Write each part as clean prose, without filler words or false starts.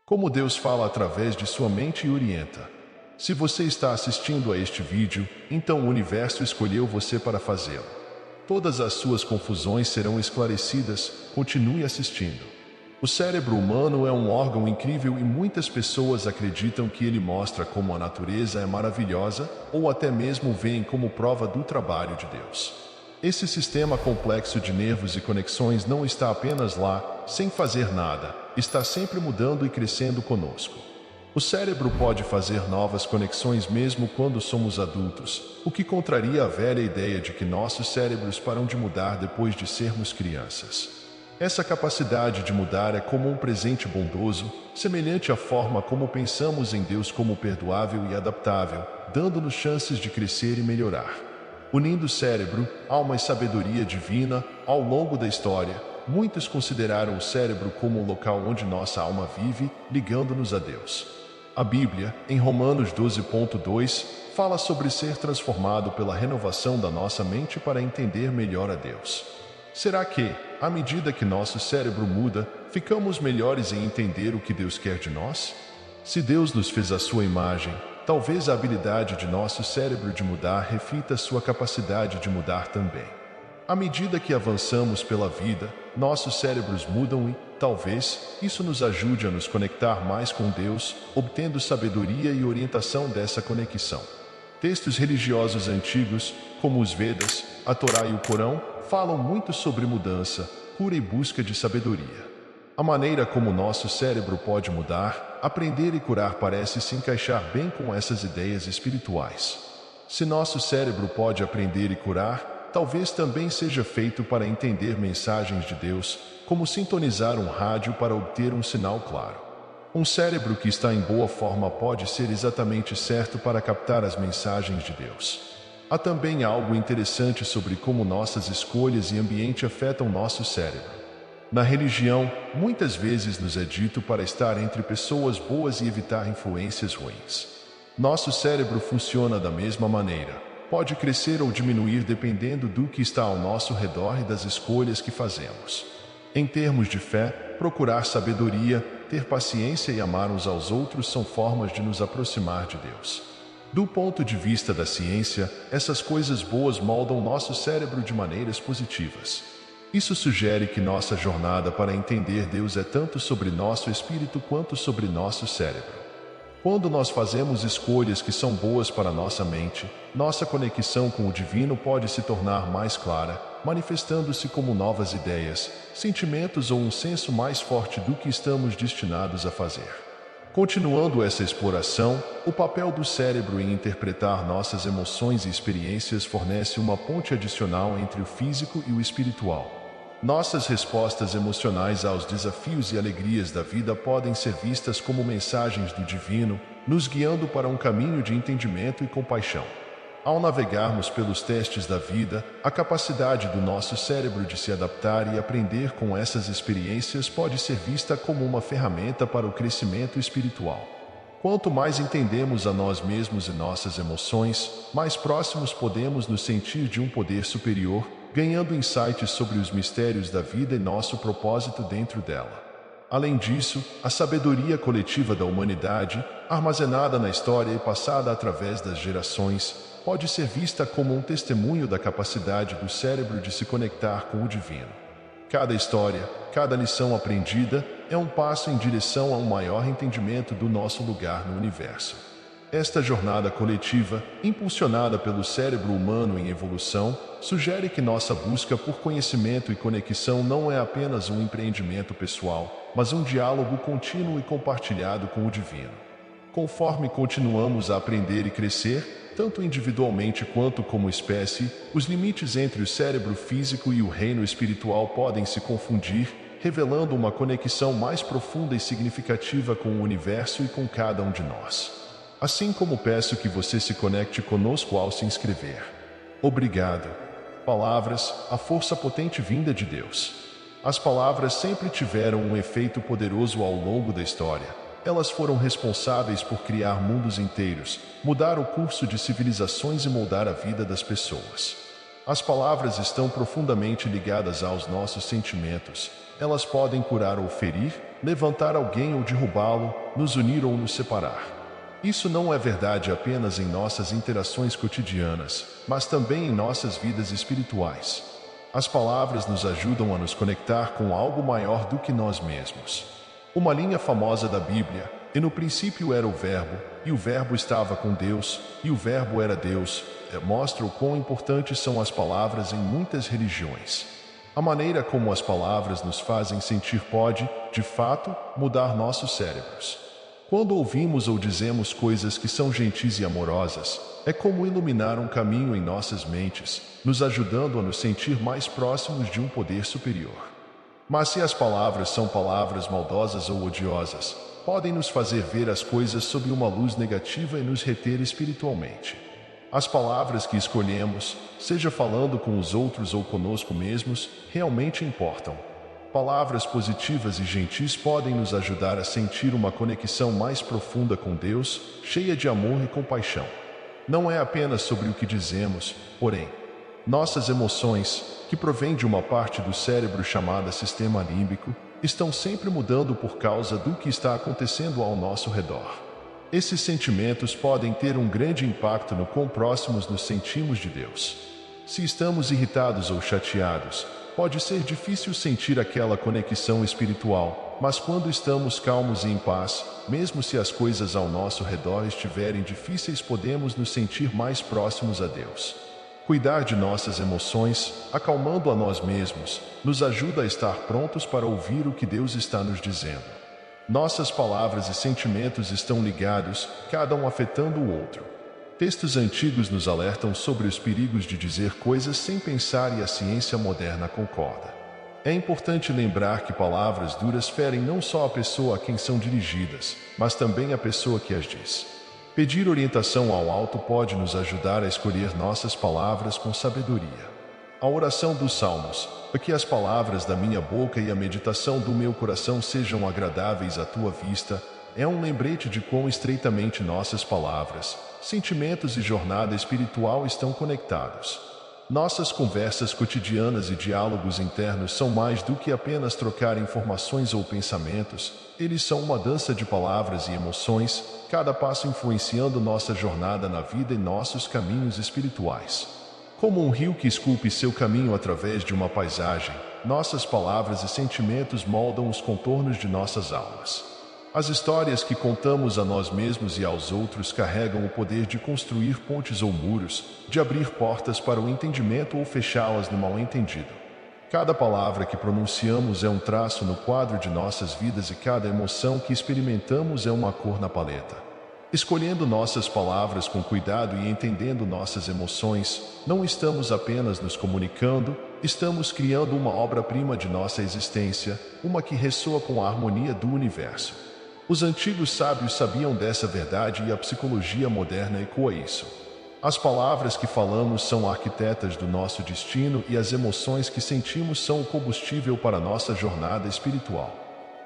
Como Deus fala através de sua mente e orienta. Se você está assistindo a este vídeo, então o universo escolheu você para fazê-lo. Todas as suas confusões serão esclarecidas, continue assistindo. O cérebro humano é um órgão incrível e muitas pessoas acreditam que ele mostra como a natureza é maravilhosa ou até mesmo veem como prova do trabalho de Deus. Esse sistema complexo de nervos e conexões não está apenas lá, sem fazer nada, está sempre mudando e crescendo conosco. O cérebro pode fazer novas conexões mesmo quando somos adultos, o que contraria a velha ideia de que nossos cérebros param de mudar depois de sermos crianças. Essa capacidade de mudar é como um presente bondoso, semelhante à forma como pensamos em Deus como perdoável e adaptável, dando-nos chances de crescer e melhorar. Unindo cérebro, alma e sabedoria divina, ao longo da história, muitos consideraram o cérebro como o local onde nossa alma vive, ligando-nos a Deus. A Bíblia, em Romanos 12.2, fala sobre ser transformado pela renovação da nossa mente para entender melhor a Deus. Será que, à medida que nosso cérebro muda, ficamos melhores em entender o que Deus quer de nós? Se Deus nos fez à sua imagem, talvez a habilidade de nosso cérebro de mudar reflita sua capacidade de mudar também. À medida que avançamos pela vida, nossos cérebros mudam e, talvez, isso nos ajude a nos conectar mais com Deus, obtendo sabedoria e orientação dessa conexão. Textos religiosos antigos, como os Vedas, a Torá e o Corão, falam muito sobre mudança, cura e busca de sabedoria. A maneira como nosso cérebro pode mudar, aprender e curar parece se encaixar bem com essas ideias espirituais. Se nosso cérebro pode aprender e curar, talvez também seja feito para entender mensagens de Deus, como sintonizar um rádio para obter um sinal claro. Um cérebro que está em boa forma pode ser exatamente certo para captar as mensagens de Deus. Há também algo interessante sobre como nossas escolhas e ambiente afetam nosso cérebro. Na religião, muitas vezes nos é dito para estar entre pessoas boas e evitar influências ruins. Nosso cérebro funciona da mesma maneira. Pode crescer ou diminuir dependendo do que está ao nosso redor e das escolhas que fazemos. Em termos de fé, procurar sabedoria, ter paciência e amar uns aos outros são formas de nos aproximar de Deus. Do ponto de vista da ciência, essas coisas boas moldam nosso cérebro de maneiras positivas. Isso sugere que nossa jornada para entender Deus é tanto sobre nosso espírito quanto sobre nosso cérebro. Quando nós fazemos escolhas que são boas para nossa mente, nossa conexão com o divino pode se tornar mais clara, manifestando-se como novas ideias, sentimentos ou um senso mais forte do que estamos destinados a fazer. Continuando essa exploração, o papel do cérebro em interpretar nossas emoções e experiências fornece uma ponte adicional entre o físico e o espiritual. Nossas respostas emocionais aos desafios e alegrias da vida podem ser vistas como mensagens do divino, nos guiando para um caminho de entendimento e compaixão. Ao navegarmos pelos testes da vida, a capacidade do nosso cérebro de se adaptar e aprender com essas experiências pode ser vista como uma ferramenta para o crescimento espiritual. Quanto mais entendemos a nós mesmos e nossas emoções, mais próximos podemos nos sentir de um poder superior, ganhando insights sobre os mistérios da vida e nosso propósito dentro dela. Além disso, a sabedoria coletiva da humanidade, armazenada na história e passada através das gerações, pode ser vista como um testemunho da capacidade do cérebro de se conectar com o divino. Cada história, cada lição aprendida, é um passo em direção a um maior entendimento do nosso lugar no universo. Esta jornada coletiva, impulsionada pelo cérebro humano em evolução, sugere que nossa busca por conhecimento e conexão não é apenas um empreendimento pessoal, mas um diálogo contínuo e compartilhado com o divino. Conforme continuamos a aprender e crescer, tanto individualmente quanto como espécie, os limites entre o cérebro físico e o reino espiritual podem se confundir, revelando uma conexão mais profunda e significativa com o universo e com cada um de nós. Assim como peço que você se conecte conosco ao se inscrever. Obrigado. Palavras, a força potente vinda de Deus. As palavras sempre tiveram um efeito poderoso ao longo da história. Elas foram responsáveis por criar mundos inteiros, mudar o curso de civilizações e moldar a vida das pessoas. As palavras estão profundamente ligadas aos nossos sentimentos. Elas podem curar ou ferir, levantar alguém ou derrubá-lo, nos unir ou nos separar. Isso não é verdade apenas em nossas interações cotidianas, mas também em nossas vidas espirituais. As palavras nos ajudam a nos conectar com algo maior do que nós mesmos. Uma linha famosa da Bíblia: "E no princípio era o Verbo, e o Verbo estava com Deus, e o Verbo era Deus", mostra o quão importantes são as palavras em muitas religiões. A maneira como as palavras nos fazem sentir pode, de fato, mudar nossos cérebros. Quando ouvimos ou dizemos coisas que são gentis e amorosas, é como iluminar um caminho em nossas mentes, nos ajudando a nos sentir mais próximos de um poder superior. Mas se as palavras são palavras maldosas ou odiosas, podem nos fazer ver as coisas sob uma luz negativa e nos reter espiritualmente. As palavras que escolhemos, seja falando com os outros ou conosco mesmos, realmente importam. Palavras positivas e gentis podem nos ajudar a sentir uma conexão mais profunda com Deus, cheia de amor e compaixão. Não é apenas sobre o que dizemos, porém, nossas emoções, que provêm de uma parte do cérebro chamada sistema límbico, estão sempre mudando por causa do que está acontecendo ao nosso redor. Esses sentimentos podem ter um grande impacto no quão próximos nos sentimos de Deus. Se estamos irritados ou chateados, pode ser difícil sentir aquela conexão espiritual, mas quando estamos calmos e em paz, mesmo se as coisas ao nosso redor estiverem difíceis, podemos nos sentir mais próximos a Deus. Cuidar de nossas emoções, acalmando a nós mesmos, nos ajuda a estar prontos para ouvir o que Deus está nos dizendo. Nossas palavras e sentimentos estão ligados, cada um afetando o outro. Textos antigos nos alertam sobre os perigos de dizer coisas sem pensar e a ciência moderna concorda. É importante lembrar que palavras duras ferem não só a pessoa a quem são dirigidas, mas também a pessoa que as diz. Pedir orientação ao alto pode nos ajudar a escolher nossas palavras com sabedoria. A oração dos Salmos: "Que as palavras da minha boca e a meditação do meu coração sejam agradáveis à tua vista", é um lembrete de quão estreitamente nossas palavras, sentimentos e jornada espiritual estão conectados. Nossas conversas cotidianas e diálogos internos são mais do que apenas trocar informações ou pensamentos, eles são uma dança de palavras e emoções, cada passo influenciando nossa jornada na vida e nossos caminhos espirituais. Como um rio que esculpe seu caminho através de uma paisagem, nossas palavras e sentimentos moldam os contornos de nossas almas. As histórias que contamos a nós mesmos e aos outros carregam o poder de construir pontes ou muros, de abrir portas para o entendimento ou fechá-las no mal-entendido. Cada palavra que pronunciamos é um traço no quadro de nossas vidas e cada emoção que experimentamos é uma cor na paleta. Escolhendo nossas palavras com cuidado e entendendo nossas emoções, não estamos apenas nos comunicando, estamos criando uma obra-prima de nossa existência, uma que ressoa com a harmonia do universo. Os antigos sábios sabiam dessa verdade e a psicologia moderna ecoa isso. As palavras que falamos são arquitetas do nosso destino e as emoções que sentimos são o combustível para nossa jornada espiritual.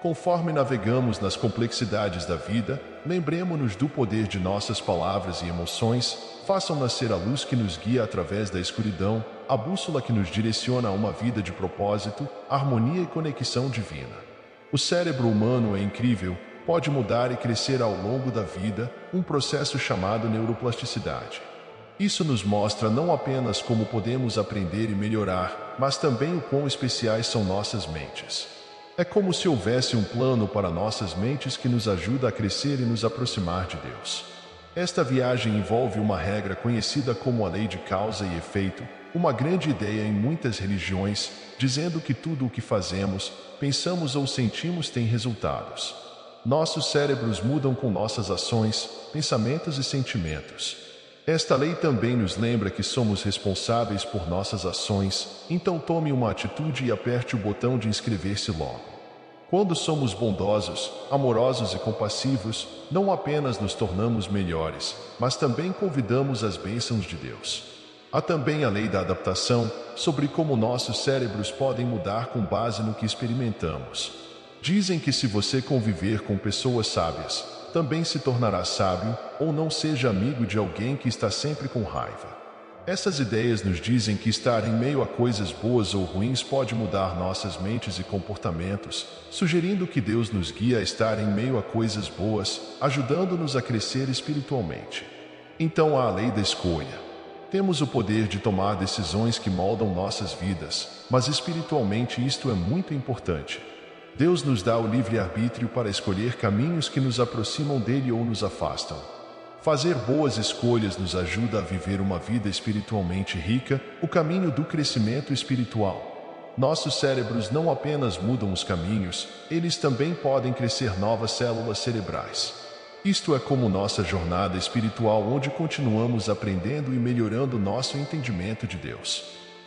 Conforme navegamos nas complexidades da vida, lembremo-nos do poder de nossas palavras e emoções, façam nascer a luz que nos guia através da escuridão, a bússola que nos direciona a uma vida de propósito, harmonia e conexão divina. O cérebro humano é incrível, pode mudar e crescer ao longo da vida, um processo chamado neuroplasticidade. Isso nos mostra não apenas como podemos aprender e melhorar, mas também o quão especiais são nossas mentes. É como se houvesse um plano para nossas mentes que nos ajuda a crescer e nos aproximar de Deus. Esta viagem envolve uma regra conhecida como a lei de causa e efeito, uma grande ideia em muitas religiões, dizendo que tudo o que fazemos, pensamos ou sentimos tem resultados. Nossos cérebros mudam com nossas ações, pensamentos e sentimentos. Esta lei também nos lembra que somos responsáveis por nossas ações, então tome uma atitude e aperte o botão de inscrever-se logo. Quando somos bondosos, amorosos e compassivos, não apenas nos tornamos melhores, mas também convidamos as bênçãos de Deus. Há também a lei da adaptação, sobre como nossos cérebros podem mudar com base no que experimentamos. Dizem que se você conviver com pessoas sábias, também se tornará sábio, ou não seja amigo de alguém que está sempre com raiva. Essas ideias nos dizem que estar em meio a coisas boas ou ruins pode mudar nossas mentes e comportamentos, sugerindo que Deus nos guia a estar em meio a coisas boas, ajudando-nos a crescer espiritualmente. Então há a lei da escolha. Temos o poder de tomar decisões que moldam nossas vidas, mas espiritualmente isto é muito importante. Deus nos dá o livre-arbítrio para escolher caminhos que nos aproximam dele ou nos afastam. Fazer boas escolhas nos ajuda a viver uma vida espiritualmente rica, o caminho do crescimento espiritual. Nossos cérebros não apenas mudam os caminhos, eles também podem crescer novas células cerebrais. Isto é como nossa jornada espiritual, onde continuamos aprendendo e melhorando nosso entendimento de Deus.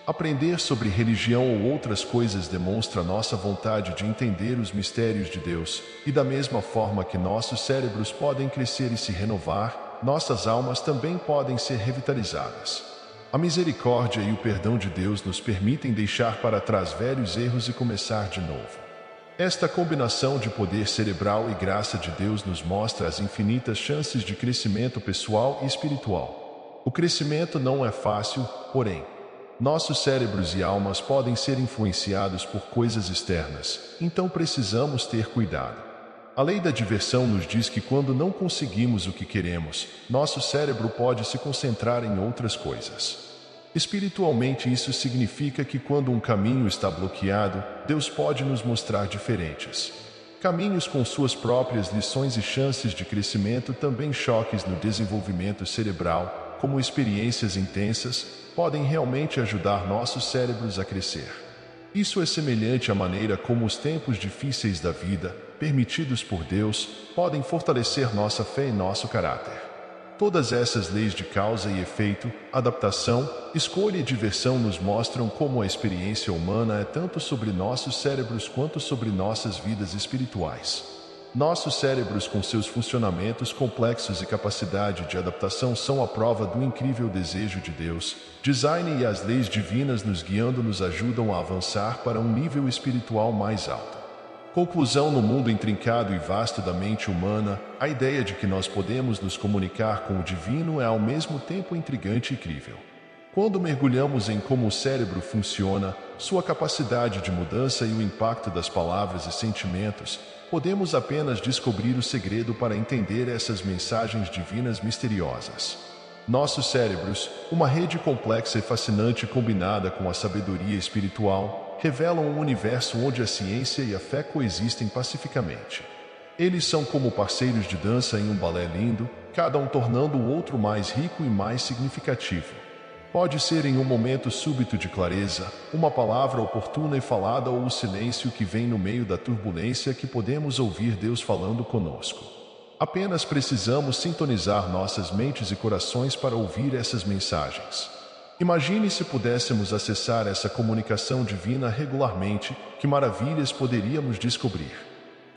Aprender sobre religião ou outras coisas demonstra nossa vontade de entender os mistérios de Deus, e da mesma forma que nossos cérebros podem crescer e se renovar, nossas almas também podem ser revitalizadas. A misericórdia e o perdão de Deus nos permitem deixar para trás velhos erros e começar de novo. Esta combinação de poder cerebral e graça de Deus nos mostra as infinitas chances de crescimento pessoal e espiritual. O crescimento não é fácil, porém, nossos cérebros e almas podem ser influenciados por coisas externas, então precisamos ter cuidado. A lei da diversão nos diz que quando não conseguimos o que queremos, nosso cérebro pode se concentrar em outras coisas. Espiritualmente, isso significa que quando um caminho está bloqueado, Deus pode nos mostrar diferentes caminhos com suas próprias lições e chances de crescimento. Também choques no desenvolvimento cerebral, como experiências intensas, podem realmente ajudar nossos cérebros a crescer. Isso é semelhante à maneira como os tempos difíceis da vida, permitidos por Deus, podem fortalecer nossa fé e nosso caráter. Todas essas leis de causa e efeito, adaptação, escolha e diversão nos mostram como a experiência humana é tanto sobre nossos cérebros quanto sobre nossas vidas espirituais. Nossos cérebros, com seus funcionamentos complexos e capacidade de adaptação, são a prova do incrível desejo de Deus. Design e as leis divinas nos guiando nos ajudam a avançar para um nível espiritual mais alto. Conclusão: no mundo intrincado e vasto da mente humana, a ideia de que nós podemos nos comunicar com o divino é ao mesmo tempo intrigante e crível. Quando mergulhamos em como o cérebro funciona, sua capacidade de mudança e o impacto das palavras e sentimentos, podemos apenas descobrir o segredo para entender essas mensagens divinas misteriosas. Nossos cérebros, uma rede complexa e fascinante combinada com a sabedoria espiritual, revelam um universo onde a ciência e a fé coexistem pacificamente. Eles são como parceiros de dança em um balé lindo, cada um tornando o outro mais rico e mais significativo. Pode ser em um momento súbito de clareza, uma palavra oportuna e falada, ou o silêncio que vem no meio da turbulência, que podemos ouvir Deus falando conosco. Apenas precisamos sintonizar nossas mentes e corações para ouvir essas mensagens. Imagine se pudéssemos acessar essa comunicação divina regularmente, que maravilhas poderíamos descobrir.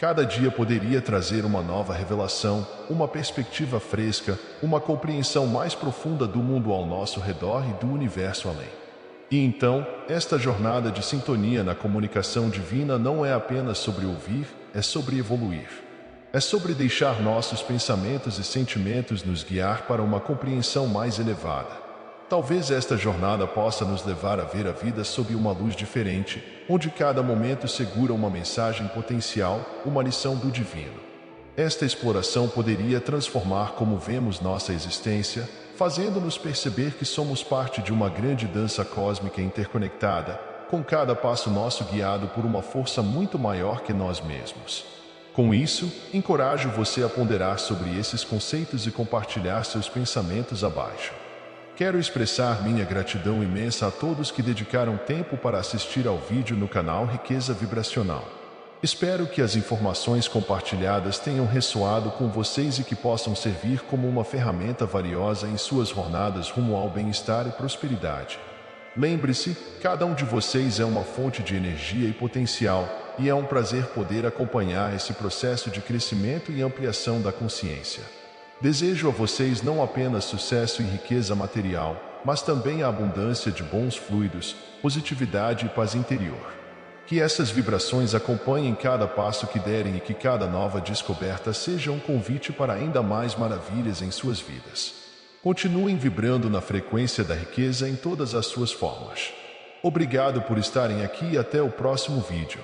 Cada dia poderia trazer uma nova revelação, uma perspectiva fresca, uma compreensão mais profunda do mundo ao nosso redor e do universo além. E então, esta jornada de sintonia na comunicação divina não é apenas sobre ouvir, é sobre evoluir. É sobre deixar nossos pensamentos e sentimentos nos guiar para uma compreensão mais elevada. Talvez esta jornada possa nos levar a ver a vida sob uma luz diferente, onde cada momento segura uma mensagem potencial, uma lição do divino. Esta exploração poderia transformar como vemos nossa existência, fazendo-nos perceber que somos parte de uma grande dança cósmica interconectada, com cada passo nosso guiado por uma força muito maior que nós mesmos. Com isso, encorajo você a ponderar sobre esses conceitos e compartilhar seus pensamentos abaixo. Quero expressar minha gratidão imensa a todos que dedicaram tempo para assistir ao vídeo no canal Riqueza Vibracional. Espero que as informações compartilhadas tenham ressoado com vocês e que possam servir como uma ferramenta valiosa em suas jornadas rumo ao bem-estar e prosperidade. Lembre-se, cada um de vocês é uma fonte de energia e potencial, e é um prazer poder acompanhar esse processo de crescimento e ampliação da consciência. Desejo a vocês não apenas sucesso e riqueza material, mas também a abundância de bons fluidos, positividade e paz interior. Que essas vibrações acompanhem cada passo que derem e que cada nova descoberta seja um convite para ainda mais maravilhas em suas vidas. Continuem vibrando na frequência da riqueza em todas as suas formas. Obrigado por estarem aqui e até o próximo vídeo.